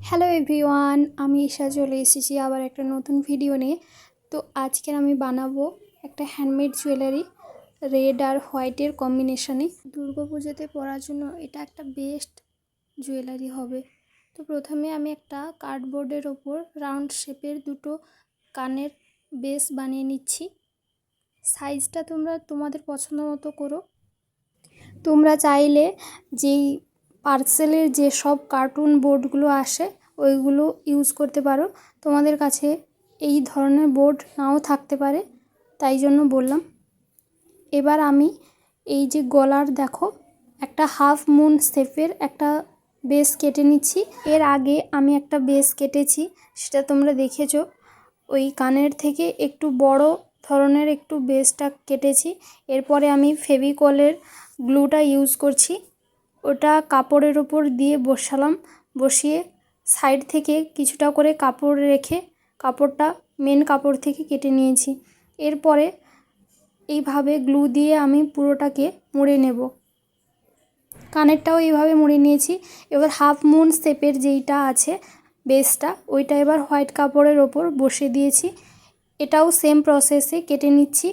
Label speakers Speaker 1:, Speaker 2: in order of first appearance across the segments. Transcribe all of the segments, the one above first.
Speaker 1: Hello everyone, আমি এশা চলে এসেছি আবার একটা নতুন ভিডিও নিয়ে। তো আজকে আমি বানাবো একটা হ্যান্ডমেড জুয়েলারি রেড আর হোয়াইটের কম্বিনেশনে। দুর্গাপুজোতে পরার জন্য এটা একটা বেস্ট জুয়েলারি হবে। তো প্রথমে আমি একটা কার্ডবোর্ডের ওপর রাউন্ড শেপের দুটো কানের বেস বানিয়ে নিচ্ছি। সাইজটা তোমরা তোমাদের পছন্দ মতো করো। তোমরা চাইলে যেই পার্সেলের যে সব কার্টুন বোর্ডগুলো আসে ওইগুলো ইউজ করতে পারো। তোমাদের কাছে এই ধরনের বোর্ড নাও থাকতে পারে, তাই জন্য বললাম। এবার আমি এই যে গলার দেখো একটা হাফ মুন শেপের একটা বেস কেটে নিচ্ছি। এর আগে আমি একটা বেস কেটেছি, সেটা তোমরা দেখেছো। ওই কানের থেকে একটু বড় ধরনের একটু বেসটা কেটেছি। এরপরে আমি ফেভিকলের গ্লুটা ইউজ করছি। ওটা কাপড়ের উপর দিয়ে বসিয়ে সাইড থেকে কিছুটা করে কাপড় রেখে কাপড়টা মেন কাপড় থেকে কেটে নিয়েছি। এরপরে এইভাবে গ্লু দিয়ে আমি পুরোটাকে মুড়ে নেব। কানেরটাও এইভাবে মুড়ে নিয়েছি। এবার হাফ মুন শেপের যেইটা আছে বেসটা, ওইটা এবার হোয়াইট কাপড়ের ওপর বসিয়ে দিয়েছি। এটাও সেম প্রসেসে কেটে নিচ্ছি।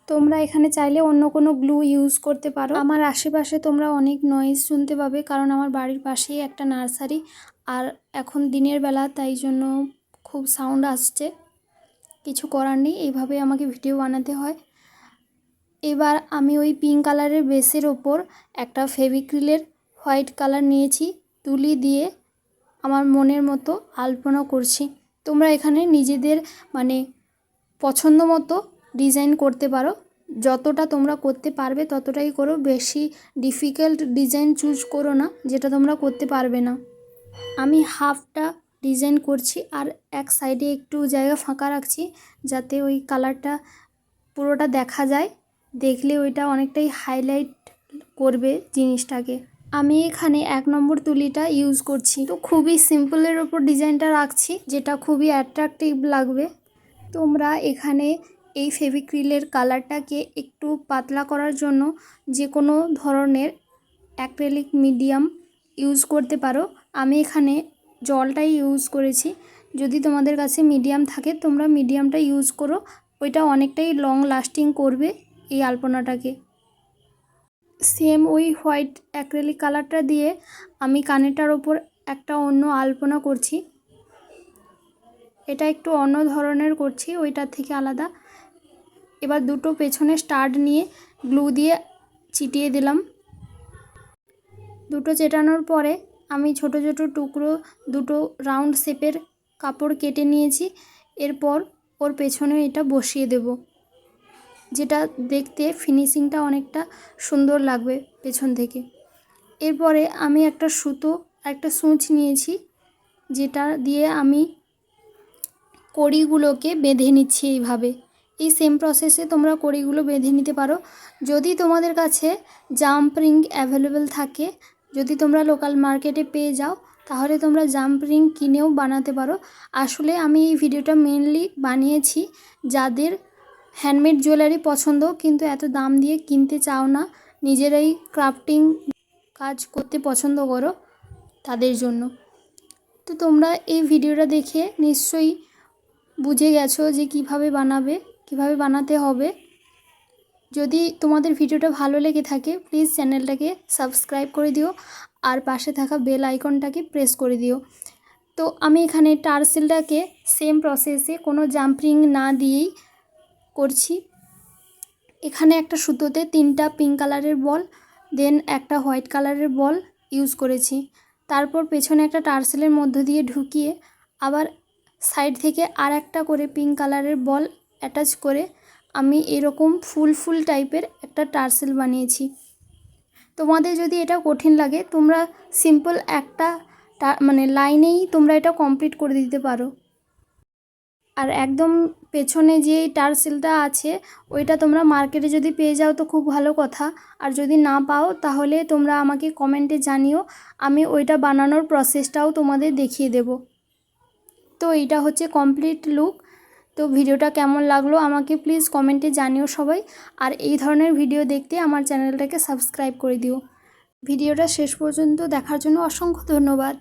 Speaker 1: তোমরা এখানে চাইলে অন্য কোনো গ্লু ইউজ করতে পারো। আমার আশেপাশে তোমরা অনেক নয়েজ শুনতে পাবে, কারণ আমার বাড়ির পাশেই একটা নার্সারি, আর এখন দিনের বেলা, তাই জন্য খুব সাউন্ড আসছে। কিছু করার নেই, এইভাবে আমাকে ভিডিও বানাতে হয়। এবার আমি ওই পিঙ্ক কালারের বেসের ওপর একটা ফেভিক্রিলের হোয়াইট কালার নিয়েছি, তুলি দিয়ে আমার মনের মতো আলপনা করছি। তোমরা এখানে নিজেদের পছন্দ মতো ডিজাইন করতে পারো। যতটা তোমরা করতে পারবে ততটাই করো, বেশি ডিফিকাল্ট ডিজাইন চুজ করো না যেটা তোমরা করতে পারবে না। আমি হাফটা ডিজাইন করছি আর এক সাইডে একটু জায়গা ফাঁকা রাখছি, যাতে ওই কালারটা পুরোটা দেখা যায়। দেখলে ওইটা অনেকটাই হাইলাইট করবে জিনিসটাকে। আমি এখানে 1 নম্বর তুলিটা ইউজ করছি। তো খুবই সিম্পলের ওপর ডিজাইনটা রাখছি, যেটা খুবই অ্যাট্রাকটিভ লাগবে। তোমরা এখানে এই ফেভিক্রিলের কালারটাকে একটু পাতলা করার জন্য যে কোনো ধরনের অ্যাক্রিলিক মিডিয়াম ইউজ করতে পারো। আমি এখানে জলটাই ইউজ করেছি। যদি তোমাদের কাছে মিডিয়াম থাকে তোমরা মিডিয়ামটা ইউজ করো, ওইটা অনেকটাই লং লাস্টিং করবে এই আলপনাটাকে। সেম ওই হোয়াইট অ্যাক্রিলিক কালারটা দিয়ে আমি কানেরটার ওপর একটা অন্য আলপনা করছি। এটা একটু অন্য ধরনের করছি, ওইটার থেকে আলাদা। এবার দুটো পেছনে স্টাড নিয়ে গ্লু দিয়ে চিটিয়ে দিলাম। দুটো চেটানোর পরে আমি ছোট ছোট টুকরো দুটো রাউন্ড শেপের কাপড় কেটে নিয়েছি। এরপর ওর পেছনে এটা বসিয়ে দেব, যেটা দেখতে ফিনিশিংটা অনেকটা সুন্দর লাগবে পেছন থেকে। এরপরে আমি একটা সুতো একটা সূচ নিয়েছি, যেটা দিয়ে আমি কড়িগুলোকে বেঁধে নিচ্ছি এইভাবে। এই সেম প্রসেসে তোমরা কড়িগুলো বেঁধে নিতে পারো। যদি তোমাদের কাছে জাম্প রিং অ্যাভেলেবেল থাকে, যদি তোমরা লোকাল মার্কেটে পেয়ে যাও, তাহলে তোমরা জাম্প রিং কিনেও বানাতে পারো। আসলে আমি এই ভিডিওটা মেনলি বানিয়েছি যাদের হ্যান্ডমেড জুয়েলারি পছন্দ কিন্তু এত দাম দিয়ে কিনতে চাও না, নিজেরাই ক্রাফটিং কাজ করতে পছন্দ করো, তাদের জন্য। তো তোমরা এই ভিডিওটা দেখে নিশ্চয়ই বুঝে গেছো যে কিভাবে বানাতে হবে। যদি তোমাদের ভিডিওটা ভালো লেগে থাকে প্লিজ চ্যানেলটাকে সাবস্ক্রাইব করে দিও, আর পাশে থাকা বেল আইকনটাকে প্রেস করে দিও। তো আমি এখানে টার্সেলটাকে সেম প্রসেসে কোনো জাম্পিং না দিয়েই করছি। এখানে একটা সুতোতে 3টা পিঙ্ক কালারের বল, দেন একটা হোয়াইট কালারের বল ইউজ করেছি। তারপর পেছনে একটা টার্সেলের মধ্য দিয়ে ঢুকিয়ে আবার সাইড থেকে আর একটা করে পিঙ্ক কালারের বল অ্যাটাচ করে আমি এরকম ফুল টাইপের একটা টার্সেল বানিয়েছি। তোমাদের যদি এটা কঠিন লাগে তোমরা সিম্পল একটা লাইনেই তোমরা এটা কমপ্লিট করে দিতে পারো। আর একদম পেছনে যে টার্সেলটা আছে ওইটা তোমরা মার্কেটে যদি পেয়ে যাও তো খুব ভালো কথা, আর যদি না পাও তাহলে তোমরা আমাকে কমেন্টে জানিও, আমি ওইটা বানানোর প্রসেসটাও তোমাদের দেখিয়ে দেব। তো এইটা হচ্ছে কমপ্লিট লুক। তো ভিডিওটা কেমন লাগলো আমাকে প্লিজ কমেন্টে জানিও সবাই, আর এই ধরনের ভিডিও দেখতে আমার চ্যানেলটাকে সাবস্ক্রাইব করে দিও। ভিডিওটা শেষ পর্যন্ত দেখার জন্য অসংখ্য ধন্যবাদ।